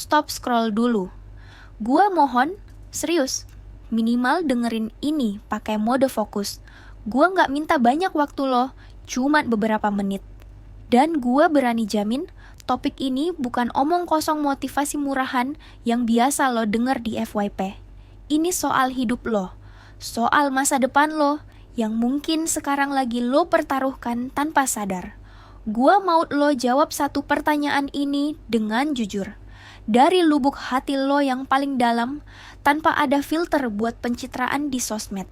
stop scroll dulu. Gua mohon, serius, minimal dengerin ini pakai mode fokus. Gua nggak minta banyak waktu loh, cuma beberapa menit. Dan gua berani jamin, topik ini bukan omong kosong motivasi murahan yang biasa lo denger di FYP. Ini soal hidup lo, soal masa depan lo, yang mungkin sekarang lagi lo pertaruhkan tanpa sadar. Gua mau lo jawab satu pertanyaan ini dengan jujur. Dari lubuk hati lo yang paling dalam, tanpa ada filter buat pencitraan di sosmed.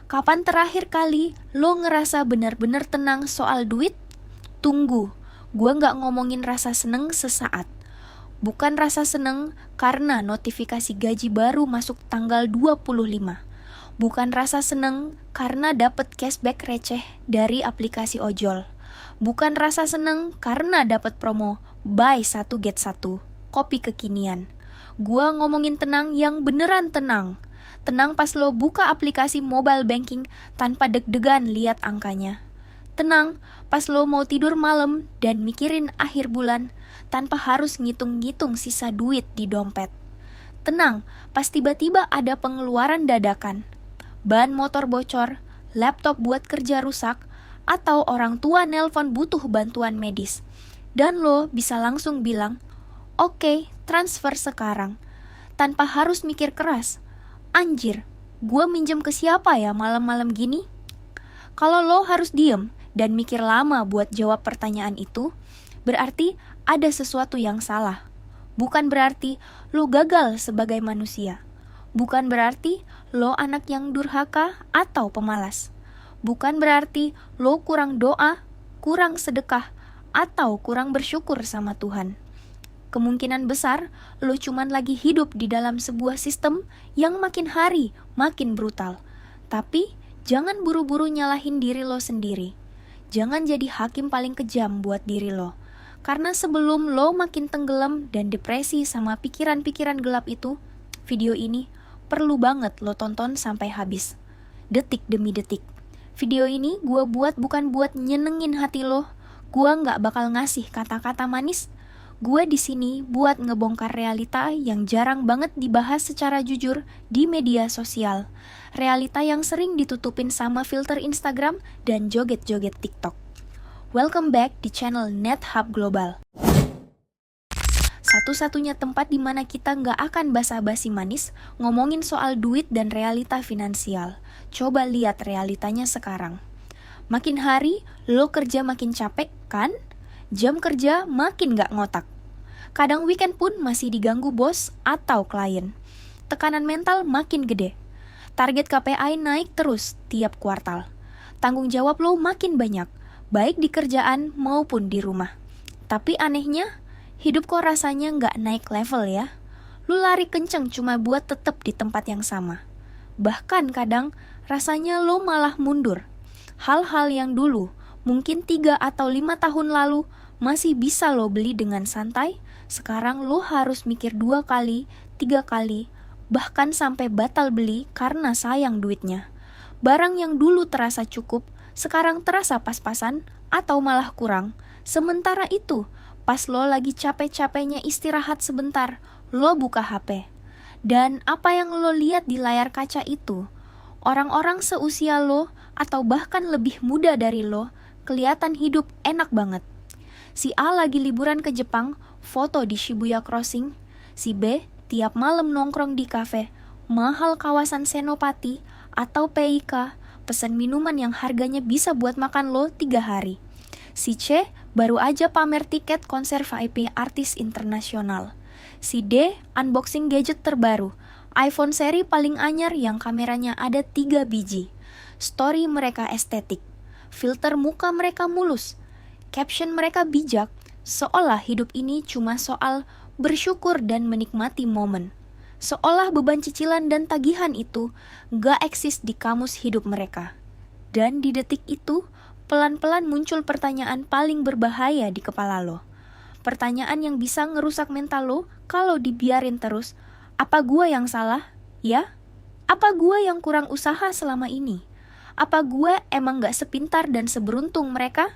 Kapan terakhir kali lo ngerasa benar-benar tenang soal duit? Tunggu, gue gak ngomongin rasa seneng sesaat. Bukan rasa seneng karena notifikasi gaji baru masuk tanggal 25. Bukan rasa seneng karena dapet cashback receh dari aplikasi ojol. Bukan rasa seneng karena dapet promo buy 1 get 1. Kopi kekinian. Gua ngomongin tenang yang beneran tenang. Tenang pas lo buka aplikasi mobile banking tanpa deg-degan lihat angkanya. Tenang pas lo mau tidur malam dan mikirin akhir bulan tanpa harus ngitung-ngitung sisa duit di dompet. Tenang pas tiba-tiba ada pengeluaran dadakan. Ban motor bocor, laptop buat kerja rusak, atau orang tua nelpon butuh bantuan medis. Dan lo bisa langsung bilang, "Oke, transfer sekarang." Tanpa harus mikir keras. Anjir, gue minjem ke siapa ya malam-malam gini? Kalau lo harus diem dan mikir lama buat jawab pertanyaan itu, berarti ada sesuatu yang salah. Bukan berarti lo gagal sebagai manusia. Bukan berarti lo anak yang durhaka atau pemalas. Bukan berarti lo kurang doa, kurang sedekah, atau kurang bersyukur sama Tuhan. Kemungkinan besar, lo cuman lagi hidup di dalam sebuah sistem yang makin hari makin brutal. Tapi, jangan buru-buru nyalahin diri lo sendiri. Jangan jadi hakim paling kejam buat diri lo. Karena sebelum lo makin tenggelam dan depresi sama pikiran-pikiran gelap itu, video ini perlu banget lo tonton sampai habis. Detik demi detik. Video ini gue buat bukan buat nyenengin hati lo. Gue gak bakal ngasih kata-kata manis. Gue di sini buat ngebongkar realita yang jarang banget dibahas secara jujur di media sosial. Realita yang sering ditutupin sama filter Instagram dan joget-joget TikTok. Welcome back di channel NetHub Global. Satu-satunya tempat di mana kita nggak akan basa-basi manis ngomongin soal duit dan realita finansial. Coba lihat realitanya sekarang. Makin hari, lo kerja makin capek, kan? Jam kerja makin gak ngotak. Kadang weekend pun masih diganggu bos atau klien. Tekanan mental makin gede. Target KPI naik terus tiap kuartal. Tanggung jawab lo makin banyak, baik di kerjaan maupun di rumah. Tapi anehnya, hidup kok rasanya gak naik level ya. Lo lari kenceng cuma buat tetap di tempat yang sama. Bahkan kadang rasanya lo malah mundur. Hal-hal yang dulu mungkin 3 atau 5 tahun lalu masih bisa lo beli dengan santai, sekarang lo harus mikir 2 kali, 3 kali, bahkan sampai batal beli karena sayang duitnya. Barang yang dulu terasa cukup, sekarang terasa pas-pasan atau malah kurang. Sementara itu, pas lo lagi capek-capeknya istirahat sebentar, lo buka HP. Dan apa yang lo lihat di layar kaca itu? Orang-orang seusia lo atau bahkan lebih muda dari lo, kelihatan hidup enak banget. Si A lagi liburan ke Jepang, foto di Shibuya Crossing. Si B tiap malam nongkrong di kafe, mahal kawasan Senopati atau PIK, pesan minuman yang harganya bisa buat makan lo 3 hari. Si C baru aja pamer tiket konser VIP artis internasional. Si D unboxing gadget terbaru, iPhone seri paling anyar yang kameranya ada 3 biji. Story mereka estetik, filter muka mereka mulus, caption mereka bijak, seolah hidup ini cuma soal bersyukur dan menikmati momen. Seolah beban cicilan dan tagihan itu gak eksis di kamus hidup mereka. Dan di detik itu, pelan-pelan muncul pertanyaan paling berbahaya di kepala lo. Pertanyaan yang bisa ngerusak mental lo kalau dibiarin terus. Apa gua yang salah? Ya? Apa gua yang kurang usaha selama ini? Apa gue emang gak sepintar dan seberuntung mereka?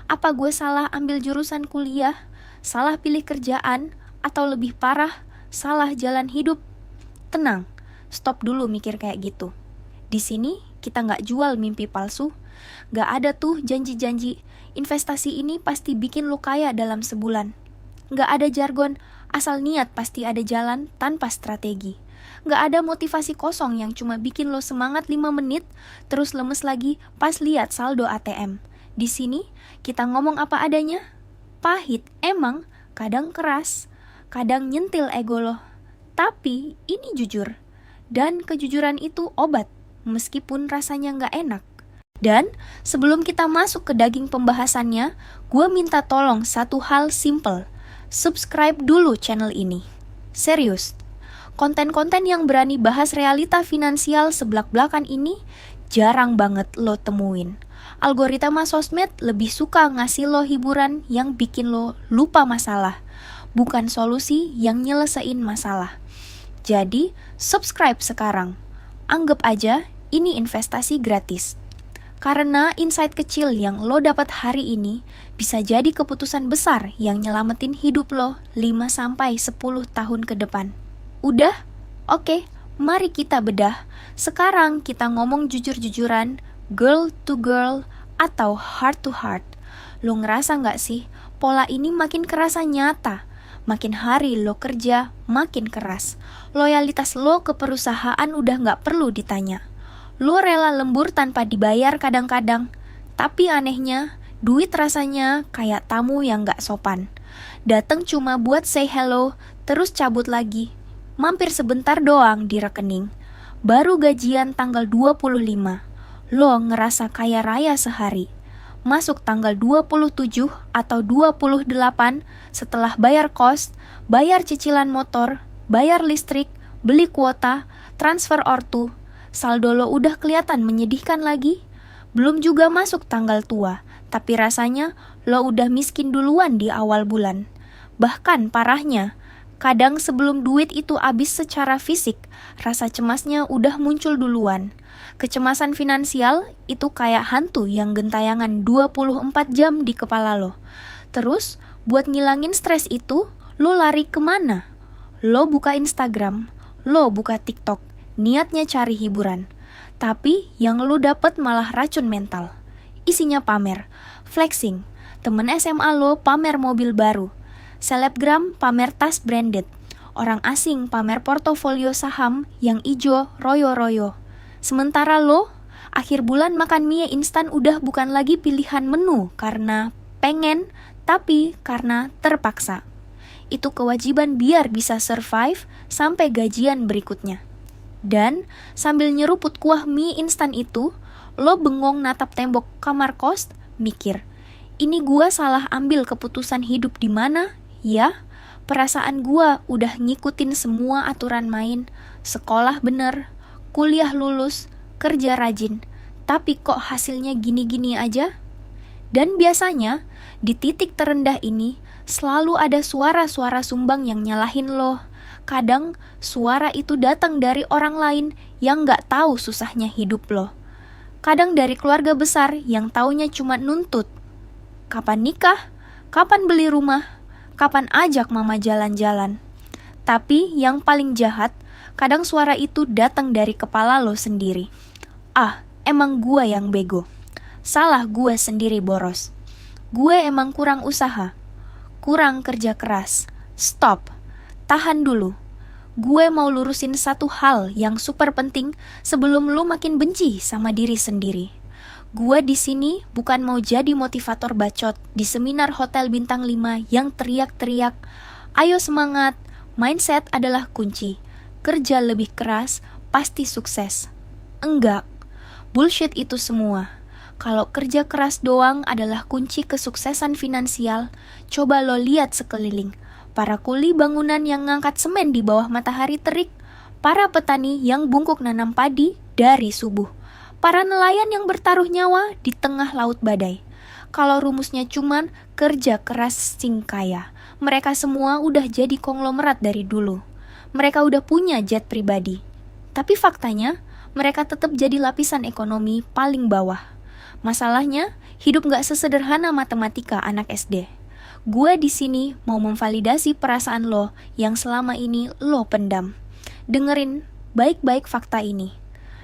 Apa gue salah ambil jurusan kuliah? Salah pilih kerjaan? Atau lebih parah, salah jalan hidup? Tenang, stop dulu mikir kayak gitu. Di sini kita nggak jual mimpi palsu. Nggak ada tuh janji-janji, investasi ini pasti bikin lo kaya dalam sebulan. Nggak ada jargon, asal niat pasti ada jalan tanpa strategi. Nggak ada motivasi kosong yang cuma bikin lo semangat 5 menit, terus lemes lagi pas lihat saldo ATM. Di sini, kita ngomong apa adanya. Pahit, emang, kadang keras, kadang nyentil ego lo. Tapi, ini jujur. Dan kejujuran itu obat, meskipun rasanya nggak enak. Dan, sebelum kita masuk ke daging pembahasannya, gue minta tolong satu hal simple. Subscribe dulu channel ini. Serius. Konten-konten yang berani bahas realita finansial seblak-belakan ini jarang banget lo temuin. Algoritma sosmed lebih suka ngasih lo hiburan yang bikin lo lupa masalah, bukan solusi yang nyelesain masalah. Jadi, subscribe sekarang. Anggap aja ini investasi gratis. Karena insight kecil yang lo dapat hari ini bisa jadi keputusan besar yang nyelamatin hidup lo 5-10 tahun ke depan. Udah? Oke, mari kita bedah. Sekarang kita ngomong jujur-jujuran, girl to girl, atau heart to heart. Lo ngerasa gak sih, pola ini makin kerasa nyata. Makin hari lo kerja, makin keras. Loyalitas lo ke perusahaan udah gak perlu ditanya. Lo rela lembur tanpa dibayar kadang-kadang. Tapi anehnya, duit rasanya kayak tamu yang gak sopan. Dateng cuma buat say hello, terus cabut lagi. Mampir sebentar doang di rekening. Baru gajian tanggal 25. Lo ngerasa kaya raya sehari. Masuk tanggal 27 atau 28 setelah bayar kos, bayar cicilan motor, bayar listrik, beli kuota, transfer ortu. Saldo lo udah kelihatan menyedihkan lagi. Belum juga masuk tanggal tua, tapi rasanya lo udah miskin duluan di awal bulan. Bahkan parahnya, kadang sebelum duit itu habis secara fisik, rasa cemasnya udah muncul duluan. Kecemasan finansial itu kayak hantu yang gentayangan 24 jam di kepala lo. Terus, buat ngilangin stres itu, lo lari kemana? Lo buka Instagram, lo buka TikTok, niatnya cari hiburan. Tapi yang lo dapet malah racun mental. Isinya pamer, flexing, temen SMA lo pamer mobil baru, selebgram pamer tas branded, orang asing pamer portofolio saham yang ijo royo-royo. Sementara lo, akhir bulan makan mie instan udah bukan lagi pilihan menu karena pengen, tapi karena terpaksa. Itu kewajiban biar bisa survive sampai gajian berikutnya. Dan sambil nyeruput kuah mie instan itu, lo bengong natap tembok kamar kos, mikir, ini gua salah ambil keputusan hidup di mana? Ya, perasaan gua udah ngikutin semua aturan main, sekolah bener, kuliah lulus, kerja rajin, tapi kok hasilnya gini-gini aja? Dan biasanya, di titik terendah ini, selalu ada suara-suara sumbang yang nyalahin lo. Kadang, suara itu datang dari orang lain yang gak tahu susahnya hidup lo. Kadang dari keluarga besar yang taunya cuma nuntut. Kapan nikah? Kapan beli rumah? Kapan ajak mama jalan-jalan? Tapi yang paling jahat, kadang suara itu datang dari kepala lo sendiri. Ah, emang gue yang bego. Salah gue sendiri boros. Gue emang kurang usaha. Kurang kerja keras. Stop. Tahan dulu. Gue mau lurusin satu hal yang super penting sebelum lo makin benci sama diri sendiri. Gue di sini bukan mau jadi motivator bacot di seminar hotel bintang 5 yang teriak-teriak, ayo semangat, mindset adalah kunci. Kerja lebih keras, pasti sukses. Enggak, bullshit itu semua. Kalau kerja keras doang adalah kunci kesuksesan finansial, coba lo lihat sekeliling. Para kuli bangunan yang ngangkat semen di bawah matahari terik, para petani yang bungkuk nanam padi dari subuh, para nelayan yang bertaruh nyawa di tengah laut badai. Kalau rumusnya cuman kerja keras sing kaya, mereka semua udah jadi konglomerat dari dulu. Mereka udah punya jet pribadi. Tapi faktanya, mereka tetap jadi lapisan ekonomi paling bawah. Masalahnya, hidup gak sesederhana matematika anak SD. Gue di sini mau memvalidasi perasaan lo yang selama ini lo pendam. Dengerin baik-baik fakta ini.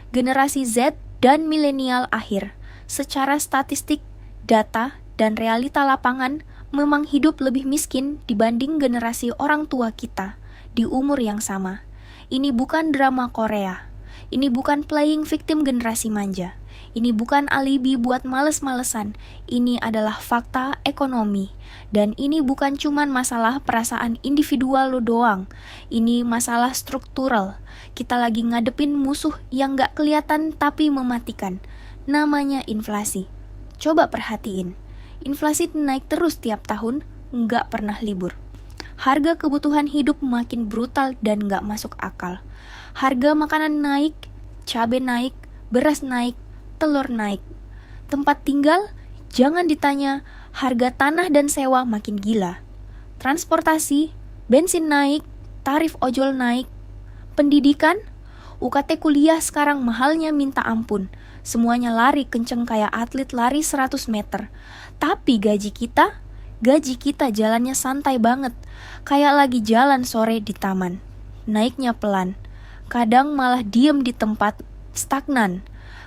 Generasi Z dan milenial akhir, secara statistik, data, dan realita lapangan memang hidup lebih miskin dibanding generasi orang tua kita di umur yang sama. Ini bukan drama Korea. Ini bukan playing victim generasi manja. Ini bukan alibi buat males-malesan. Ini adalah fakta ekonomi. Dan ini bukan cuman masalah perasaan individual lo doang. Ini masalah struktural. Kita lagi ngadepin musuh yang gak kelihatan tapi mematikan. Namanya inflasi. Coba perhatiin. Inflasi naik terus tiap tahun, gak pernah libur. Harga kebutuhan hidup makin brutal dan gak masuk akal. Harga makanan naik, cabai naik, beras naik, telur naik. Tempat tinggal, jangan ditanya, harga tanah dan sewa makin gila. Transportasi, bensin naik, tarif ojol naik. Pendidikan, UKT kuliah sekarang mahalnya minta ampun. Semuanya lari kenceng kayak atlet lari 100 meter. Tapi gaji kita jalannya santai banget. Kayak lagi jalan sore di taman. Naiknya pelan. Kadang malah diem di tempat, stagnan.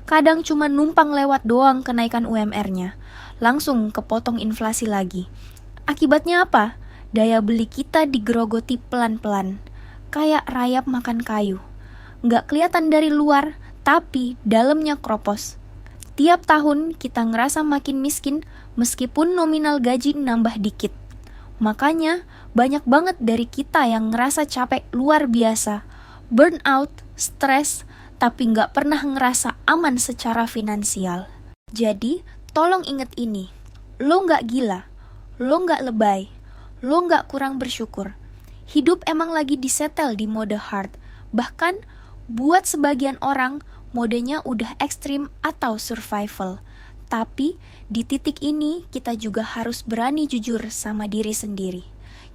Kadang cuma numpang lewat doang kenaikan UMR-nya. Langsung kepotong inflasi lagi. Akibatnya apa? Daya beli kita digerogoti pelan-pelan. Kayak rayap makan kayu. Nggak kelihatan dari luar, tapi dalamnya kropos. Tiap tahun kita ngerasa makin miskin meskipun nominal gaji nambah dikit. Makanya banyak banget dari kita yang ngerasa capek luar biasa, burnout, stres, tapi nggak pernah ngerasa aman secara finansial. Jadi, tolong inget ini. Lo nggak gila, lo nggak lebay, lo nggak kurang bersyukur. Hidup emang lagi disetel di mode hard. Bahkan, buat sebagian orang, modenya udah ekstrim atau survival. Tapi, di titik ini kita juga harus berani jujur sama diri sendiri.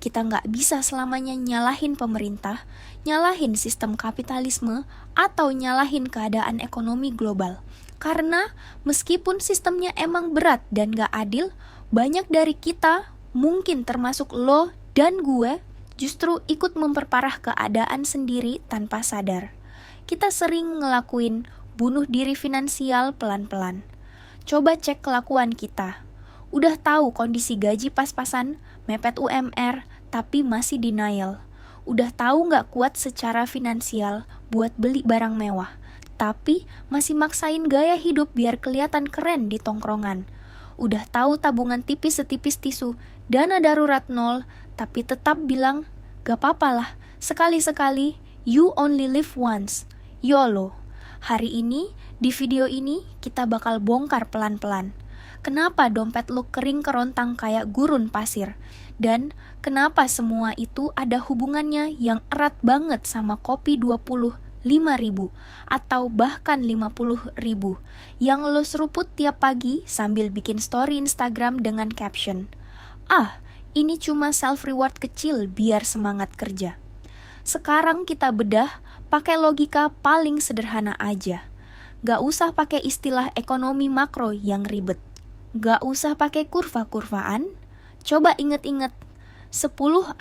Kita nggak bisa selamanya nyalahin pemerintah, nyalahin sistem kapitalisme, atau nyalahin keadaan ekonomi global. Karena meskipun sistemnya emang berat dan nggak adil, banyak dari kita, mungkin termasuk lo dan gue, justru ikut memperparah keadaan sendiri tanpa sadar. Kita sering ngelakuin bunuh diri finansial pelan-pelan. Coba cek kelakuan kita. Udah tahu kondisi gaji pas-pasan, mepet UMR, tapi masih denial. Udah tahu nggak kuat secara finansial buat beli barang mewah, tapi masih maksain gaya hidup biar kelihatan keren di tongkrongan. Udah tahu tabungan tipis setipis tisu, dana darurat nol, tapi tetap bilang, gak apa-apa lah, sekali-sekali, you only live once, YOLO. Hari ini, di video ini, kita bakal bongkar pelan-pelan. Kenapa dompet lo kering kerontang kayak gurun pasir? Dan kenapa semua itu ada hubungannya yang erat banget sama kopi 25.000 atau bahkan 50.000 yang lo seruput tiap pagi sambil bikin story Instagram dengan caption, ini cuma self-reward kecil biar semangat kerja. Sekarang kita bedah pakai logika paling sederhana aja. Gak usah pakai istilah ekonomi makro yang ribet. Gak usah pakai kurva-kurvaan. Coba inget-inget, 10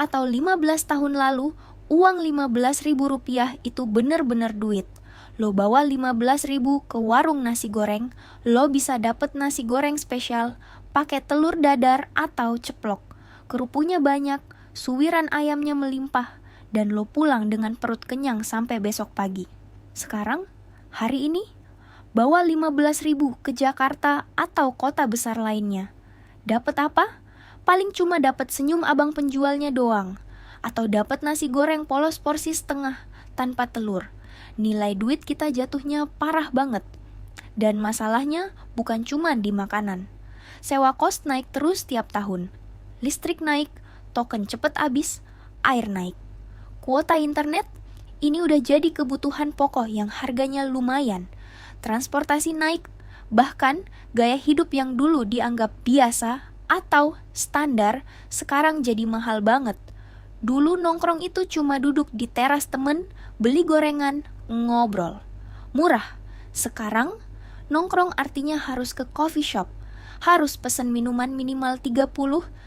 atau 15 tahun lalu, uang Rp15.000 itu bener-bener duit. Lo bawa 15.000 ke warung nasi goreng, lo bisa dapet nasi goreng spesial, pakai telur dadar atau ceplok. Kerupuknya banyak, suwiran ayamnya melimpah, dan lo pulang dengan perut kenyang sampai besok pagi. Sekarang, hari ini, bawa 15.000 ke Jakarta atau kota besar lainnya. Dapat apa? Paling cuma dapat senyum abang penjualnya doang. Atau dapat nasi goreng polos porsi setengah, tanpa telur. Nilai duit kita jatuhnya parah banget. Dan masalahnya bukan cuma di makanan. Sewa kos naik terus tiap tahun. Listrik naik, token cepet habis, air naik. Kuota internet, ini udah jadi kebutuhan pokok yang harganya lumayan. Transportasi naik, bahkan gaya hidup yang dulu dianggap biasa atau standar sekarang jadi mahal banget. Dulu nongkrong itu cuma duduk di teras temen, beli gorengan, ngobrol. Murah. Sekarang nongkrong artinya harus ke coffee shop. Harus pesen minuman minimal 30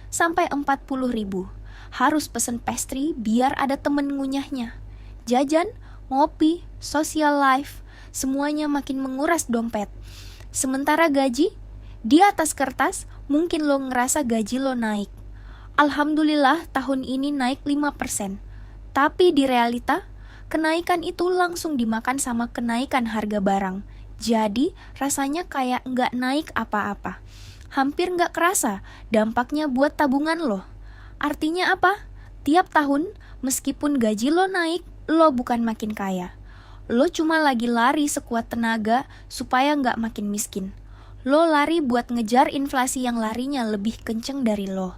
sampai 40 ribu. Harus pesen pastry biar ada temen ngunyahnya. Jajan, ngopi, social life, semuanya makin menguras dompet. Sementara gaji, di atas kertas, mungkin lo ngerasa gaji lo naik. Alhamdulillah tahun ini naik 5%. Tapi di realita, kenaikan itu langsung dimakan sama kenaikan harga barang. Jadi rasanya kayak nggak naik apa-apa. Hampir nggak kerasa dampaknya buat tabungan lo. Artinya apa? Tiap tahun, meskipun gaji lo naik, lo bukan makin kaya. Lo cuma lagi lari sekuat tenaga supaya nggak makin miskin. Lo lari buat ngejar inflasi yang larinya lebih kenceng dari lo.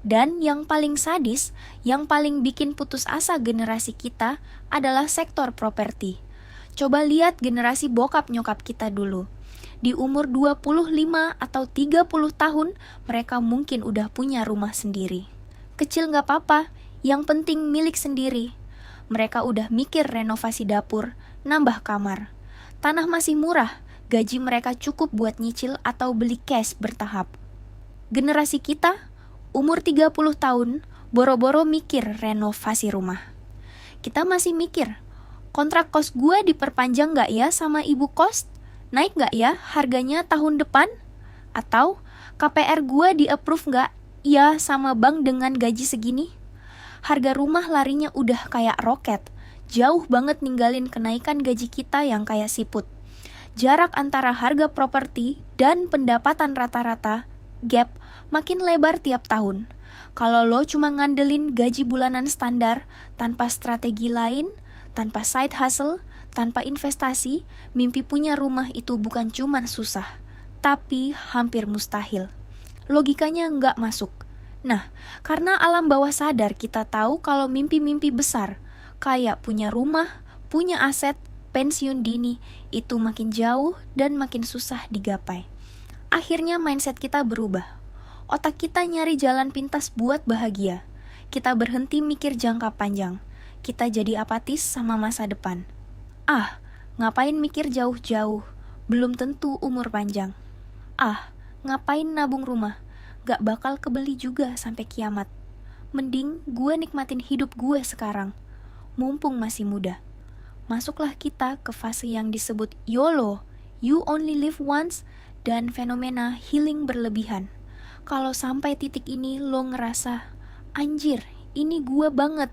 Dan yang paling sadis, yang paling bikin putus asa generasi kita adalah sektor properti. Coba lihat generasi bokap nyokap kita dulu. Di umur 25 atau 30 tahun, mereka mungkin udah punya rumah sendiri. Kecil nggak apa-apa, yang penting milik sendiri. Mereka udah mikir renovasi dapur, nambah kamar. Tanah masih murah, gaji mereka cukup buat nyicil atau beli cash bertahap. Generasi kita, umur 30 tahun, boro-boro mikir renovasi rumah. Kita masih mikir, kontrak kos gue diperpanjang gak ya sama ibu kos? Naik gak ya harganya tahun depan? Atau KPR gue di-approve gak ya sama bank dengan gaji segini? Harga rumah larinya udah kayak roket, jauh banget ninggalin kenaikan gaji kita yang kayak siput. Jarak antara harga properti dan pendapatan rata-rata, gap, makin lebar tiap tahun. Kalau lo cuma ngandelin gaji bulanan standar, tanpa strategi lain, tanpa side hustle, tanpa investasi, mimpi punya rumah itu bukan cuma susah, tapi hampir mustahil. Logikanya nggak masuk. Nah, karena alam bawah sadar kita tahu kalau mimpi-mimpi besar, kayak punya rumah, punya aset, pensiun dini, itu makin jauh dan makin susah digapai. Akhirnya mindset kita berubah. Otak kita nyari jalan pintas buat bahagia. Kita berhenti mikir jangka panjang. Kita jadi apatis sama masa depan. Ngapain mikir jauh-jauh? Belum tentu umur panjang. Ngapain nabung rumah? Gak bakal kebeli juga sampai kiamat. Mending gue nikmatin hidup gue sekarang. Mumpung masih muda. Masuklah kita ke fase yang disebut YOLO, you only live once, dan fenomena healing berlebihan. Kalau sampai titik ini lo ngerasa, anjir, ini gue banget,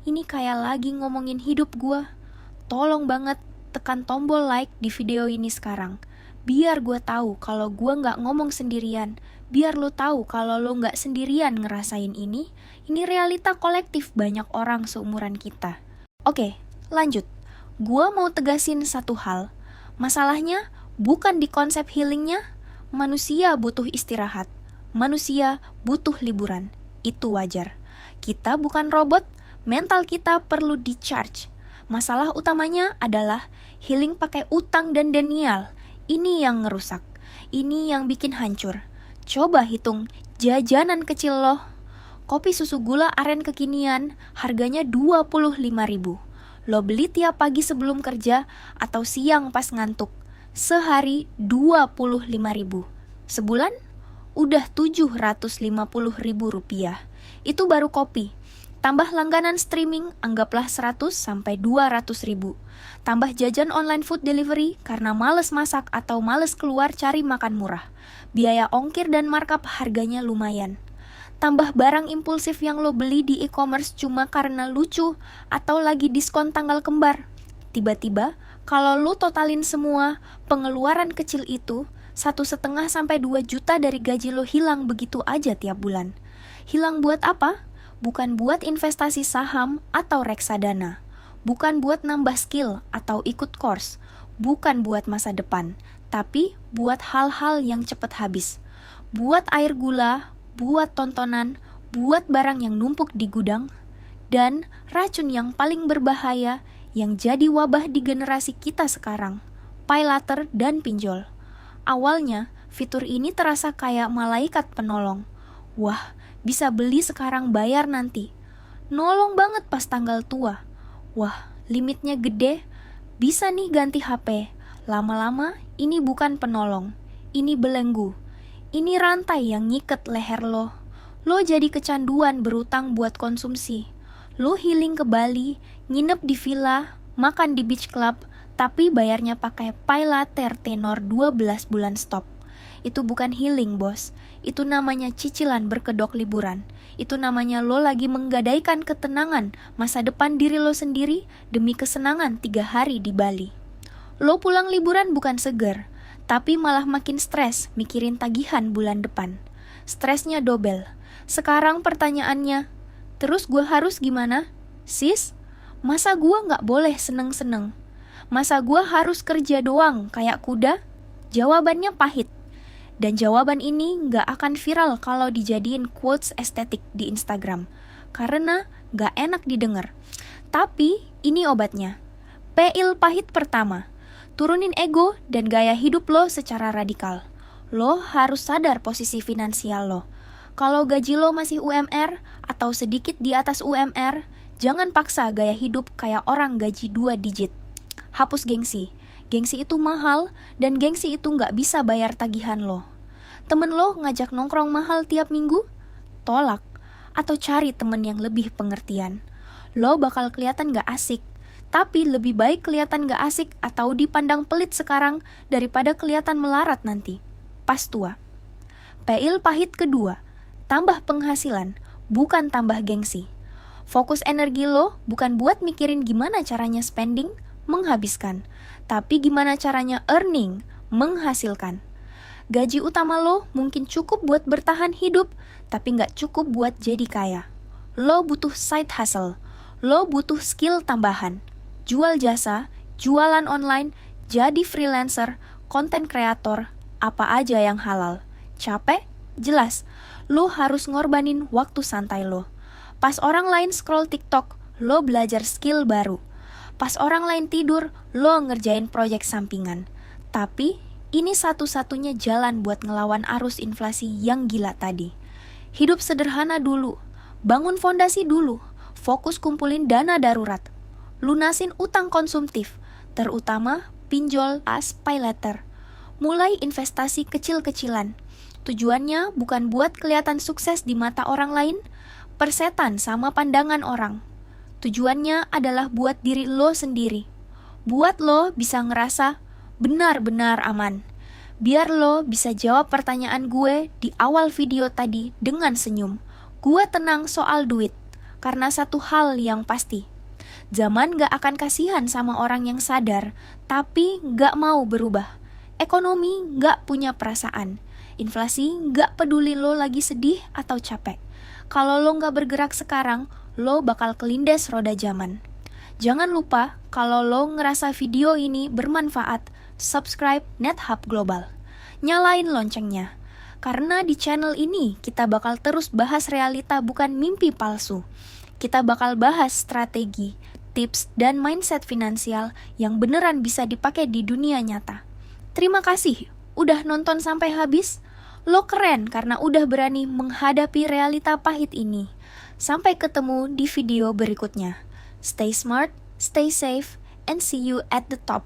ini kayak lagi ngomongin hidup gue. Tolong banget tekan tombol like di video ini sekarang. Biar gue tahu kalau gue gak ngomong sendirian. Biar lo tahu kalau lo gak sendirian ngerasain ini. Ini realita kolektif banyak orang seumuran kita. Oke, lanjut. Gue mau tegasin satu hal. Masalahnya bukan di konsep healingnya. Manusia butuh istirahat. Manusia butuh liburan. Itu wajar. Kita bukan robot, mental kita perlu di-charge. Masalah utamanya adalah healing pakai utang dan denial. Ini yang ngerusak. Ini yang bikin hancur. Coba hitung jajanan kecil lo. Kopi susu gula aren kekinian harganya 25.000. Lo beli tiap pagi sebelum kerja atau siang pas ngantuk. Sehari 25.000. Sebulan udah 750.000 rupiah. Itu baru kopi. Tambah langganan streaming, anggaplah 100 sampai 200.000. Tambah jajan online food delivery karena males masak atau males keluar cari makan murah. Biaya ongkir dan markup harganya lumayan. Tambah barang impulsif yang lo beli di e-commerce cuma karena lucu atau lagi diskon tanggal kembar. Tiba-tiba, kalau lo totalin semua, pengeluaran kecil itu 1,5 sampai 2 juta dari gaji lo hilang begitu aja tiap bulan. Hilang buat apa? Bukan buat investasi saham atau reksadana. Bukan buat nambah skill atau ikut course. Bukan buat masa depan. Tapi buat hal-hal yang cepat habis. Buat air gula, buat tontonan, buat barang yang numpuk di gudang. Dan racun yang paling berbahaya yang jadi wabah di generasi kita sekarang. Pay later dan pinjol. Awalnya, fitur ini terasa kayak malaikat penolong. Wah, bisa beli sekarang bayar nanti. Nolong banget pas tanggal tua. Wah, limitnya gede. Bisa nih ganti HP. Lama-lama, ini bukan penolong. Ini belenggu. Ini rantai yang ngiket leher lo. Lo jadi kecanduan berutang buat konsumsi. Lo healing ke Bali, nginep di villa, makan di beach club, tapi bayarnya pakai pay latte tenor 12 bulan stop. Itu bukan healing, bos. Itu namanya cicilan berkedok liburan. Itu namanya lo lagi menggadaikan ketenangan masa depan diri lo sendiri demi kesenangan 3 hari di Bali. Lo pulang liburan bukan seger, tapi malah makin stres mikirin tagihan bulan depan. Stresnya double. Sekarang pertanyaannya, terus gue harus gimana? Sis, masa gue gak boleh seneng-seneng? Masa gue harus kerja doang kayak kuda? Jawabannya pahit. Dan jawaban ini gak akan viral kalau dijadiin quotes estetik di Instagram, karena gak enak didengar. Tapi ini obatnya. Pil pahit pertama, turunin ego dan gaya hidup lo secara radikal. Lo harus sadar posisi finansial lo. Kalau gaji lo masih UMR atau sedikit di atas UMR, jangan paksa gaya hidup kayak orang gaji 2 digit. Hapus gengsi. Gengsi itu mahal, dan gengsi itu gak bisa bayar tagihan lo. Temen lo ngajak nongkrong mahal tiap minggu? Tolak. Atau cari temen yang lebih pengertian. Lo bakal kelihatan gak asik, tapi lebih baik kelihatan gak asik atau dipandang pelit sekarang daripada kelihatan melarat nanti, pas tua. Pil pahit kedua, tambah penghasilan, bukan tambah gengsi. Fokus energi lo bukan buat mikirin gimana caranya spending, menghabiskan, tapi gimana caranya earning, menghasilkan. Gaji utama lo mungkin cukup buat bertahan hidup, tapi nggak cukup buat jadi kaya. Lo butuh side hustle, lo butuh skill tambahan. Jual jasa, jualan online, jadi freelancer, content creator, apa aja yang halal. Capek? Jelas, lo harus ngorbanin waktu santai lo. Pas orang lain scroll TikTok, lo belajar skill baru. Pas orang lain tidur, lo ngerjain proyek sampingan. Tapi ini satu-satunya jalan buat ngelawan arus inflasi yang gila tadi. Hidup sederhana dulu, bangun fondasi dulu, fokus kumpulin dana darurat, lunasin utang konsumtif, terutama pinjol as pay later. Mulai investasi kecil-kecilan. Tujuannya bukan buat kelihatan sukses di mata orang lain, persetan sama pandangan orang. Tujuannya adalah buat diri lo sendiri. Buat lo bisa ngerasa benar-benar aman. Biar lo bisa jawab pertanyaan gue di awal video tadi dengan senyum. Gue tenang soal duit, karena satu hal yang pasti. Zaman gak akan kasihan sama orang yang sadar, tapi gak mau berubah. Ekonomi gak punya perasaan. Inflasi gak peduli lo lagi sedih atau capek. Kalau lo gak bergerak sekarang, lo bakal kelindes roda zaman. Jangan lupa, kalau lo ngerasa video ini bermanfaat, subscribe NetHub Global. Nyalain loncengnya. Karena di channel ini kita bakal terus bahas realita bukan mimpi palsu. Kita bakal bahas strategi, tips, dan mindset finansial yang beneran bisa dipakai di dunia nyata. Terima kasih udah nonton sampai habis. Lo keren karena udah berani menghadapi realita pahit ini. Sampai ketemu di video berikutnya. Stay smart, stay safe, and see you at the top.